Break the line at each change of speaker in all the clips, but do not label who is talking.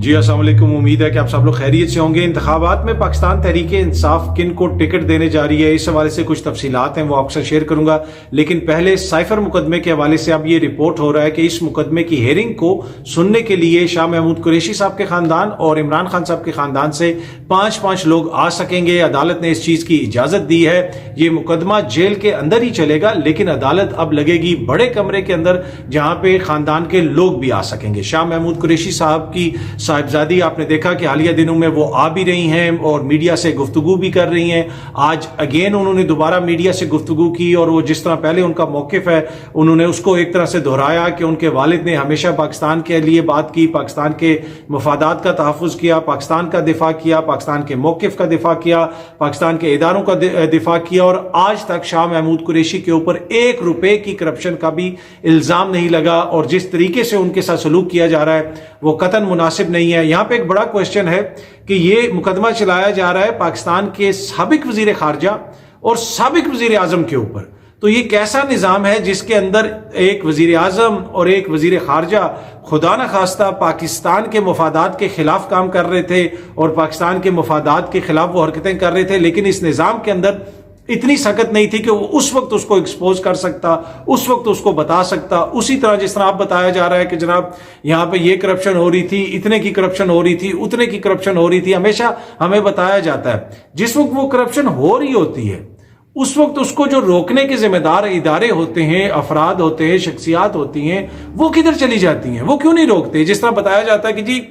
जी अस्सलाम वालेकुम। उम्मीद है कि आप सब लोग खैरियत से होंगे। इंतखाबात में पाकिस्तान तहरीक इंसाफ किन को टिकट देने जा रही है, इस हवाले से कुछ तफसीलात हैं वो आपसे शेयर करूंगा। लेकिन पहले साइफर मुकदमे के हवाले से अब ये रिपोर्ट हो रहा है कि इस मुकदमे की हेयरिंग को सुनने के लिए शाह महमूद कुरैशी साहब के खानदान और इमरान खान साहब के खानदान से 5-5 लोग आ सकेंगे। अदालत ने इस चीज की इजाजत दी है। ये मुकदमा जेल के अंदर ही चलेगा, लेकिन अदालत अब लगेगी बड़े कमरे के अंदर जहां पे खानदान के लोग भी आ सकेंगे। शाह महमूद कुरैशी साहब की साहिबजादी आपने देखा कि हालिया दिनों में वो आ भी रही हैं और मीडिया से गुफ्तगू भी कर रही हैं। आज अगेन उन्होंने दोबारा मीडिया से गुफ्तगू की और वो जिस तरह पहले उनका मौकिफ है उन्होंने उसको एक तरह से दोहराया कि उनके वालिद ने हमेशा पाकिस्तान के लिए बात की, पाकिस्तान के मफादात का तहफ़्फ़ुज़ किया, पाकिस्तान का दिफा किया, पाकिस्तान के मौकिफ का दिफा किया, पाकिस्तान के इदारों का दिफा किया और आज तक शाह महमूद कुरैशी के ऊपर 1 रुपए की करप्शन का भी इल्जाम नहीं लगा। और जिस तरीके से उनके साथ सलूक किया जा रहा है वो कतन मुनासिब नहीं है। यहां पे एक बड़ा क्वेश्चन है कि ये मुकदमा चलाया जा रहा है पाकिस्तान के साबिक वजीर खारजा और साबिक वजीर आजम के ऊपर। तो ये कैसा निजाम है जिसके अंदर एक वजीर आजम और एक वजीर खारजा खुदा न खास्ता पाकिस्तान के मफादात के खिलाफ काम कर रहे थे और पाकिस्तान के मफादात के खिलाफ वो हरकतें कर रहे थे, लेकिन इस निजाम के अंदर इतनी सख्त नहीं थी कि वो उस वक्त उसको एक्सपोज कर सकता, उस वक्त उसको बता सकता। उसी तरह जिस तरह आप बताया जा रहा है कि जनाब यहां पे ये करप्शन हो रही थी, इतने की करप्शन हो रही थी, उतने की करप्शन हो रही थी, हमेशा हमें बताया जाता है। जिस वक्त वो करप्शन हो रही होती है उस वक्त उसको जो रोकने के जिम्मेदार इदारे होते हैं, अफराद होते हैं, शख्सियात होती हैं, वो किधर चली जाती हैं, वो क्यों नहीं रोकते। जिस तरह बताया जाता है कि जी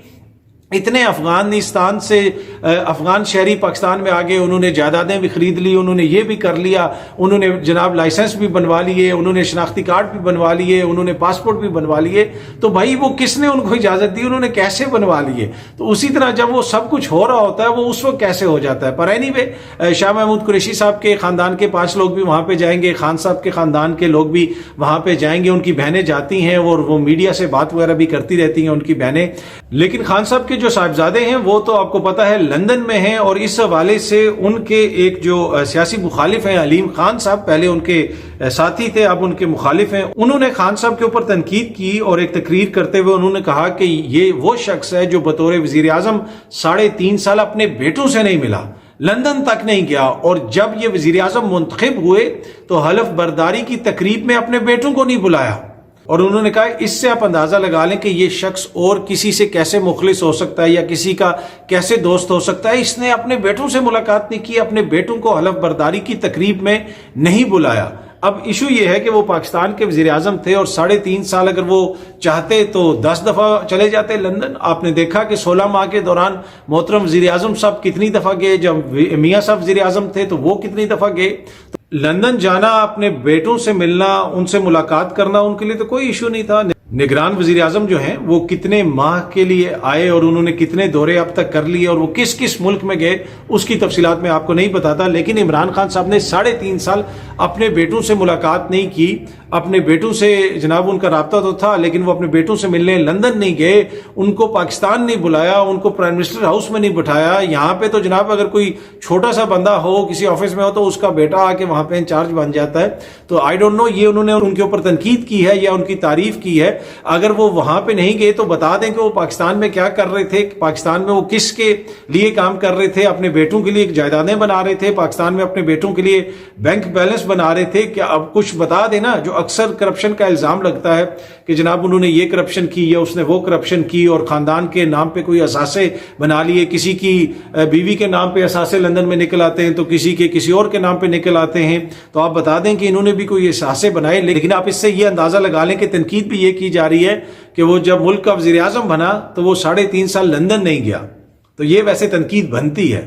इतने अफगानिस्तान से अफगान शहरी पाकिस्तान में आ गए, उन्होंने जायदादें भी खरीद ली, उन्होंने ये भी कर लिया, उन्होंने जनाब लाइसेंस भी बनवा लिए, उन्होंने शनाख्ती कार्ड भी बनवा लिए, उन्होंने पासपोर्ट भी बनवा लिए। तो भाई वो किसने उनको इजाजत दी, उन्होंने कैसे बनवा लिए। तो उसी तरह जब वो सब कुछ हो रहा होता है वो उस वक्त कैसे हो जाता है। पर एनीवे शाह महमूद कुरैशी साहब के खानदान के 5 लोग भी वहां पे जाएंगे, खान साहब के खानदान के लोग भी वहां पे जाएंगे, उनकी बहनें जाती हैं और वो मीडिया से बात वगैरह भी करती रहती हैं उनकी बहनें। लेकिन खान साहब के जो साहिबजादे हैं वो तो आपको पता है लंदन में हैं और इस हवाले से उनके एक जो सियासी मुखालिफ हैं अलीम खान साहब, पहले उनके साथी थे अब उनके मुखालिफ हैं, उन्होंने खान साहब के ऊपर तनकीद की और एक तकरीर करते हुए उन्होंने कहा कि ये वो शख्स है जो बतौर वजीर आजम 3.5 साल अपने बेटों से नहीं मिला, लंदन तक नहीं गया और जब ये वजीर आजम मुंतखब हुए तो हलफ बर्दारी की तकरीब में अपने बेटों को नहीं बुलाया। और उन्होंने कहा इससे आप अंदाजा लगा लें कि ये शख्स और किसी से कैसे मुखलिस हो सकता है या किसी का कैसे दोस्त हो सकता है। इसने अपने बेटों से मुलाकात नहीं की, अपने बेटों को हलफ बर्दारी की तकरीब में नहीं बुलाया। अब इशू ये है कि वो पाकिस्तान के वजीर आजम थे और 3.5 साल अगर वो चाहते तो 10 दफा चले जाते लंदन। आपने देखा कि 16 माह के दौरान मोहतरम वजीर आजम साहब कितनी दफा गए, जब मियां साहब वजीर आजम थे तो वो कितनी दफा गए। लंदन जाना, अपने बेटों से मिलना, उनसे मुलाकात करना उनके लिए तो कोई इशू नहीं था। निगरान वजीर आजम जो हैं वो कितने माह के लिए आए और उन्होंने कितने दौरे अब तक कर लिए और वो किस किस मुल्क में गए उसकी तफसीलात में आपको नहीं बताता। लेकिन इमरान खान साहब ने 3.5 साल अपने बेटों से मुलाकात नहीं की, अपने बेटों से जनाब उनका राब्ता तो था लेकिन वो अपने बेटों से मिलने लंदन नहीं गए, उनको पाकिस्तान नहीं बुलाया, उनको प्राइम मिनिस्टर हाउस में नहीं बिठाया। यहाँ पे तो जनाब अगर कोई छोटा सा बंदा हो किसी ऑफिस में हो तो उसका बेटा आके वहां पे इंचार्ज बन जाता है। तो आई डोंट नो ये उन्होंने उनके ऊपर तनकीद की है या उनकी तारीफ की है। अगर वो वहां पे नहीं गए तो बता दें कि वो पाकिस्तान में क्या कर रहे थे, पाकिस्तान में वो किसके लिए काम कर रहे थे, अपने बेटों के लिए जायदादें बना रहे थे, पाकिस्तान में अपने बेटों के लिए बैंक बैलेंस बना रहे थे। क्या अब कुछ बता देना। जो अक्सर करप्शन का इल्जाम लगता है कि जनाब उन्होंने ये करप्शन की या उसने वो करप्शन की और खानदान के नाम पे कोई असासे बना लिए, किसी की बीवी के नाम पे असासे लंदन में निकल आते हैं तो किसी के किसी और के नाम पे निकल आते हैं। तो आप बता दें कि इन्होंने भी कोई असासे बनाए। लेकिन आप इससे ये अंदाजा लगा लें कि तनकीद भी ये की जा रही है कि वो जब मुल्क का वजीर आजम बना तो वो 3.5 साल लंदन नहीं गया। तो ये वैसे तनकीद बनती है।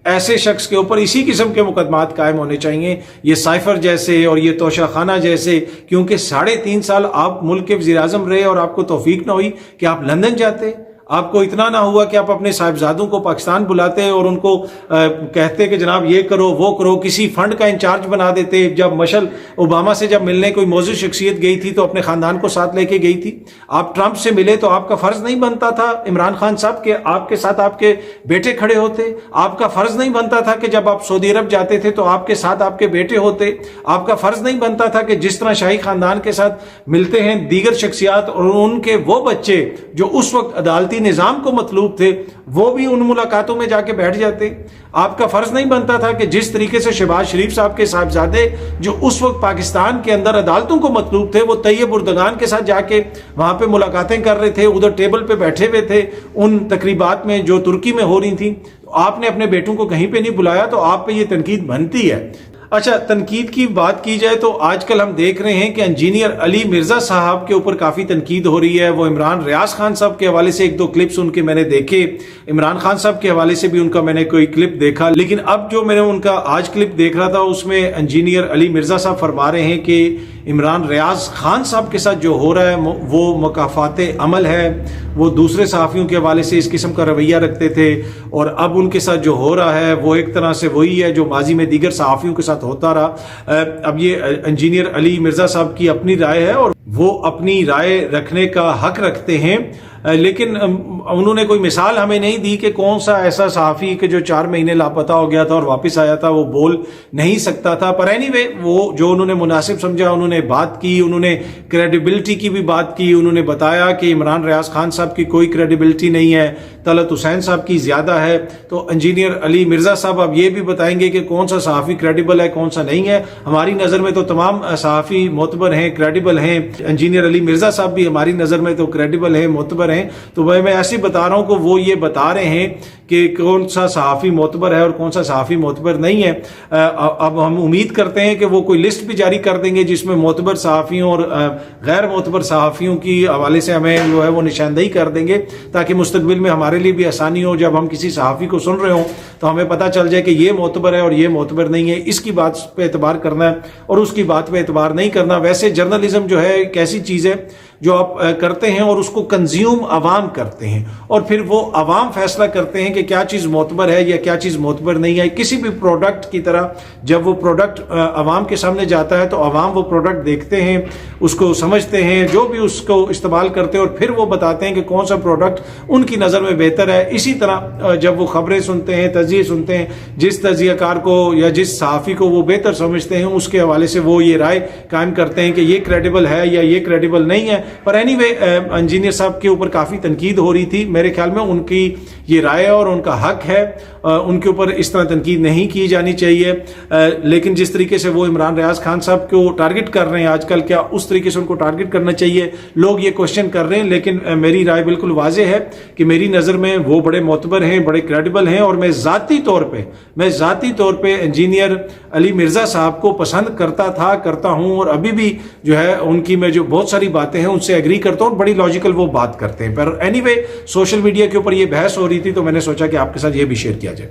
ऐसे शख्स के ऊपर इसी किस्म के मुकदमात कायम होने चाहिए, ये साइफर जैसे और ये तोशाखाना जैसे, क्योंकि 3.5 साल आप मुल्क के वजीर आजम रहे और आपको तौफीक ना हुई कि आप लंदन जाते, आपको इतना ना हुआ कि आप अपने साहिबजादों को पाकिस्तान बुलाते और उनको कहते कि जनाब ये करो वो करो, किसी फंड का इंचार्ज बना देते। जब मशल ओबामा से जब मिलने कोई मौजूद शख्सियत गई थी तो अपने खानदान को साथ लेके गई थी। आप ट्रंप से मिले तो आपका फर्ज नहीं बनता था इमरान खान साहब के आपके साथ आपके बेटे खड़े होते। आपका फर्ज नहीं बनता था कि जब आप सऊदी अरब जाते थे तो आपके साथ आपके बेटे होते। आपका फर्ज नहीं बनता था कि जिस तरह शाही खानदान के साथ मिलते हैं दीगर शख्सियात और उनके वो बच्चे जो उस वक्त अदालती इत्तेहादी निज़ाम को मतलूब थे, वो भी उन मुलाकातों में जाके बैठ जाते। आपका फ़र्ज़ नहीं बनता था कि जिस तरीके से शहबाज शरीफ साहब के साहबजादे जो उस वक्त पाकिस्तान के अंदर अदालतों को मतलूब थे, वो तैयब उर्दगान के साथ जाके वहाँ पे मुलाकातें कर रहे थे, उधर टेबल पे बैठे हुए थे उन तकरीबात में जो तुर्की में हो रही थी। आपने अपने बेटों को कहीं पे नहीं बुलाया, तो आप पे ये तनकीद बनती है। अच्छा, तनकीद की बात की जाए तो आजकल हम देख रहे हैं कि इंजीनियर अली मिर्जा साहब के ऊपर काफ़ी तनकीद हो रही है। वो इमरान रियाज खान साहब के हवाले से एक दो क्लिप्स उनके मैंने देखे, इमरान खान साहब के हवाले से भी उनका मैंने कोई क्लिप देखा, लेकिन अब जो मैंने उनका आज क्लिप देख रहा था उसमें इंजीनियर अली मिर्जा साहब फरमा रहे हैं कि इमरान रियाज खान साहब के साथ जो हो रहा है वो मुकाफात अमल है। वो दूसरे सहाफ़ियों के हवाले से इस किस्म का रवैया रखते थे, और अब उनके साथ जो हो रहा है वो एक तरह से वही है जो माजी में दीगर सहाफ़ियों के साथ होता रहा। अब ये इंजीनियर अली मिर्जा साहब की अपनी राय है और वो अपनी राय रखने का हक रखते हैं, लेकिन उन्होंने कोई मिसाल हमें नहीं दी कि कौन सा ऐसा सहाफ़ी कि जो 4 महीने लापता हो गया था और वापस आया था, वो बोल नहीं सकता था। पर एनीवे, वो जो उन्होंने मुनासिब समझा उन्होंने बात की, उन्होंने क्रेडिबिलिटी की भी बात की। उन्होंने बताया कि इमरान रियाज खान साहब की कोई क्रेडिबिलिटी नहीं है, तलत हुसैन साहब की ज़्यादा है। तो इंजीनियर अली मिर्ज़ा साहब अब ये भी बताएंगे कि कौन सा सहाफ़ी क्रेडिबल है, कौन सा नहीं है। हमारी नज़र में तो तमाम सहाफ़ी मोतबर हैं, क्रेडिबल हैं। इंजीनियर अली मिर्ज़ा साहब भी हमारी नज़र में तो क्रेडिबल हैं, मोतबर हैं। तो मैं ऐसे ही बता रहा हूं कि वो ये बता रहे हैं कि कौन सा सहाफ़ी मोतबर है और कौन सा सहाफ़ी मोतबर नहीं है। अब हम उम्मीद करते हैं कि वो कोई लिस्ट भी जारी कर देंगे जिसमें मोतबर सहाफ़ियों और गैर मोतबर सहाफ़ियों की हवाले से हमें जो है वो निशानदेही कर देंगे, ताकि मुस्तकबिल में हमारे लिए भी आसानी हो। जब हम किसी सहाफ़ी को सुन रहे हों तो हमें पता चल जाए कि ये मोतबर है और ये मोतबर नहीं है, इसकी बात पे एतबार करना है और उसकी बात पे एतबार नहीं करना। वैसे जर्नलिज्म जो है एक ऐसी चीज़ है जो आप करते हैं और उसको कंज्यूम अवाम करते हैं, और फिर वो अवाम फैसला करते हैं कि क्या चीज़ मोतबर है या क्या चीज़ मोतबर नहीं है। किसी भी प्रोडक्ट की तरह जब वो प्रोडक्ट अवाम के सामने जाता है तो अवाम वो प्रोडक्ट देखते हैं, उसको समझते हैं, जो भी उसको इस्तेमाल करते हैं, और फिर वो बताते हैं कि कौन सा प्रोडक्ट उनकी नज़र में बेहतर है। इसी तरह जब वो खबरें सुनते हैं, तजिए सुनते हैं, जिस तजियाकार को या जिस सहाफ़ी को वो बेहतर समझते हैं उसके हवाले से वो ये राय कायम करते हैं कि ये क्रेडिबल है या ये क्रेडिबल नहीं है। पर एनीवे, इंजीनियर साहब के ऊपर काफ़ी तनकीद हो रही थी। मेरे ख्याल में उनकी ये राय और उनका हक है, उनके ऊपर इस तरह तनकीद नहीं की जानी चाहिए। लेकिन जिस तरीके से वो इमरान रियाज खान साहब को टारगेट कर रहे हैं आजकल, क्या उस तरीके से उनको टारगेट करना चाहिए? लोग ये क्वेश्चन कर रहे हैं, लेकिन मेरी राय बिल्कुल वाज़ेह है कि मेरी नज़र में वो बड़े मोतबर हैं, बड़े क्रेडिबल हैं, और मैं ज़ाती तौर पे इंजीनियर अली मिर्ज़ा साहब को पसंद करता हूँ, और अभी भी जो है उनकी मैं जो बहुत सारी बातें हैं उनसे एग्री करता हूँ, बड़ी लॉजिकल वो बात करते हैं। पर एनीवे, सोशल मीडिया के ऊपर ये बहस हो रही थी तो मैंने सोचा कि आपके साथ ये भी शेयर किया जाए।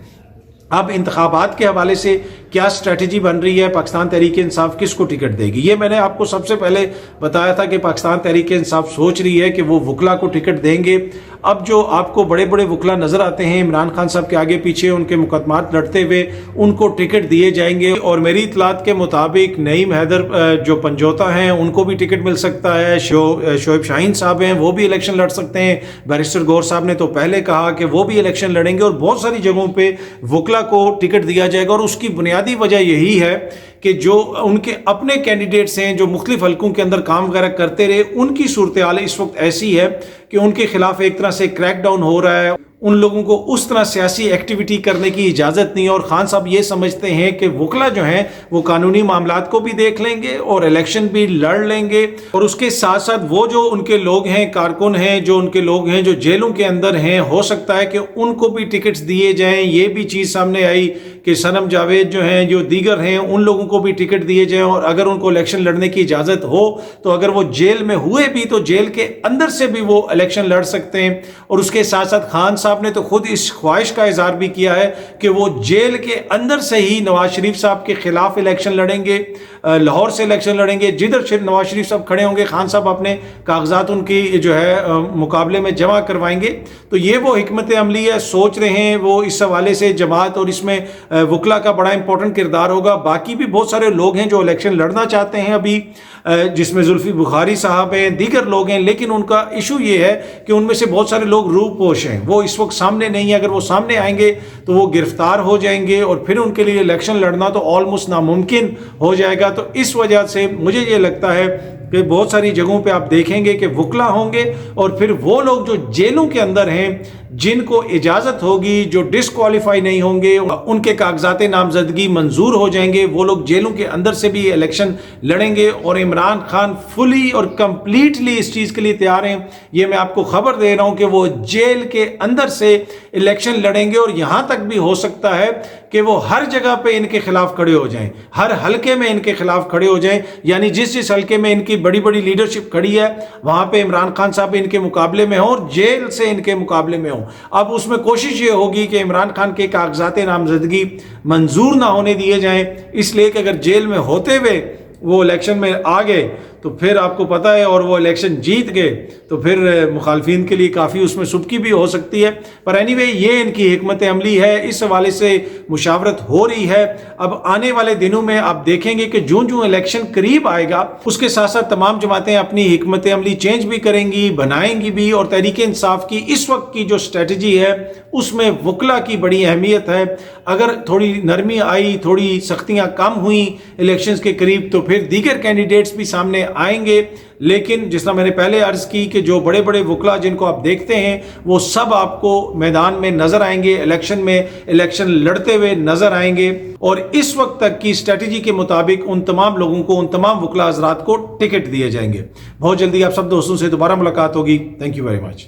अब इंतखाबात के हवाले से क्या स्ट्रेटजी बन रही है, पाकिस्तान तहरीक इंसाफ किसको टिकट देगी? ये मैंने आपको सबसे पहले बताया था कि पाकिस्तान तहरीक इंसाफ सोच रही है कि वो वकला को टिकट देंगे। अब जो आपको बड़े बड़े वकला नजर आते हैं इमरान खान साहब के आगे पीछे उनके मुकदमात लड़ते हुए, उनको टिकट दिए जाएंगे। और मेरी इतलात के मुताबिक नईम हैदर जो पंजोता हैं उनको भी टिकट मिल सकता है, शोएब शाहीन साहब हैं वो भी इलेक्शन लड़ सकते हैं। बैरिस्टर गौर साहब ने तो पहले कहा कि वो भी इलेक्शन लड़ेंगे, और बहुत सारी जगहों पर वकला को टिकट दिया जाएगा। और उसकी बुनियादी वजह यही है कि जो उनके अपने कैंडिडेट्स हैं जो मुख्तलिफ हलकों के अंदर काम वगैरह करते रहे, उनकी सूरत हाल इस वक्त ऐसी है कि उनके खिलाफ एक तरह से क्रैकडाउन हो रहा है। उन लोगों को उस तरह सियासी एक्टिविटी करने की इजाज़त नहीं है, और खान साहब ये समझते हैं कि वकला जो हैं वो कानूनी मामलात को भी देख लेंगे और इलेक्शन भी लड़ लेंगे, और उसके साथ साथ वो जो उनके लोग हैं, कारकुन हैं, जो उनके लोग हैं जो जेलों के अंदर हैं, हो सकता है कि उनको भी टिकट्स दिए जाएं। ये भी चीज़ सामने आई कि सनम जावेद जो हैं, जो दीगर हैं, उन लोगों को भी टिकट दिए जाएं, और अगर उनको इलेक्शन लड़ने की इजाज़त हो तो अगर वो जेल में हुए भी तो जेल के अंदर से भी वो इलेक्शन लड़ सकते हैं। और उसके साथ साथ खान साहब ने तो खुद इस ख्वाहिश का इजहार भी किया है कि वो जेल के अंदर से ही नवाज शरीफ साहब के खिलाफ इलेक्शन लड़ेंगे, लाहौर से इलेक्शन लड़ेंगे। जिधर नवाज शरीफ साहब खड़े होंगे खान साहब अपने कागजात उनकी जो है मुकाबले में जमा करवाएंगे। तो ये वो हिकमत अमली है, सोच रहे हैं वो इस हवाले से जमात, और इसमें वकला का बड़ा इंपॉर्टेंट किरदार होगा। बाकी भी बहुत सारे लोग हैं जो इलेक्शन लड़ना चाहते हैं अभी, जिसमें जुल्फी बुखारी साहब हैं, दीगर लोग हैं, लेकिन उनका इशू ये है कि उनमें से बहुत सारे लोग रूपोश हैं, वो इस वक्त सामने नहीं है। अगर वो सामने आएंगे तो वो गिरफ्तार हो जाएंगे और फिर उनके लिए इलेक्शन लड़ना तो ऑलमोस्ट नामुमकिन हो जाएगा। तो इस वजह से मुझे ये लगता है کہ بہت ساری جگہوں پہ آپ دیکھیں گے کہ وکلا ہوں گے اور پھر وہ لوگ جو جیلوں کے اندر ہیں جن کو اجازت ہوگی، جو ڈسکوالیفائی نہیں ہوں گے، ان کے کاغذات نامزدگی منظور ہو جائیں گے، وہ لوگ جیلوں کے اندر سے بھی الیکشن لڑیں گے اور عمران خان فلی اور کمپلیٹلی اس چیز کے لیے تیار ہیں۔ یہ میں آپ کو خبر دے رہا ہوں کہ وہ جیل کے اندر سے الیکشن لڑیں گے اور یہاں تک بھی ہو سکتا ہے کہ وہ ہر جگہ پہ ان کے خلاف کھڑے ہو جائیں، ہر حلقے میں ان کے خلاف کھڑے ہو جائیں، یعنی جس حلقے میں ان کی بڑی بڑی لیڈرشپ کھڑی ہے وہاں پہ عمران خان صاحب ان کے مقابلے میں ہوں اور جیل سے ان کے مقابلے میں ہوں۔ اب اس میں کوشش یہ ہوگی کہ عمران خان کے کاغذات نامزدگی منظور نہ ہونے دیے جائیں، اس لیے کہ اگر جیل میں ہوتے ہوئے وہ الیکشن میں آ گئے تو پھر آپ کو پتہ ہے اور وہ الیکشن جیت گئے تو پھر مخالفین کے لیے کافی اس میں سبکی بھی ہو سکتی ہے۔ پر اینی وے یہ ان کی حکمت عملی ہے، اس حوالے سے مشاورت ہو رہی ہے۔ اب آنے والے دنوں میں آپ دیکھیں گے کہ جوں الیکشن قریب آئے گا اس کے ساتھ ساتھ تمام جماعتیں اپنی حکمت عملی چینج بھی کریں گی، بنائیں گی بھی، اور تحریک انصاف کی اس وقت کی جو اسٹریٹجی ہے اس میں وکلا کی بڑی اہمیت ہے۔ اگر تھوڑی نرمی آئی، تھوڑی سختیاں کم ہوئیں الیکشنز کے قریب تو پھر دیگر کینڈیڈیٹس بھی سامنے آئیں گے، لیکن جس طرح میں نے پہلے عرض کی کہ جو بڑے بڑے وکلا جن کو آپ دیکھتے ہیں وہ سب آپ کو میدان میں نظر آئیں گے، الیکشن میں الیکشن لڑتے ہوئے نظر آئیں گے، اور اس وقت تک کی اسٹریٹجی کے مطابق ان تمام لوگوں کو، ان تمام وکلا حضرات کو ٹکٹ دیے جائیں گے۔ بہت جلدی آپ سب دوستوں سے دوبارہ ملاقات ہوگی۔ Thank you very much.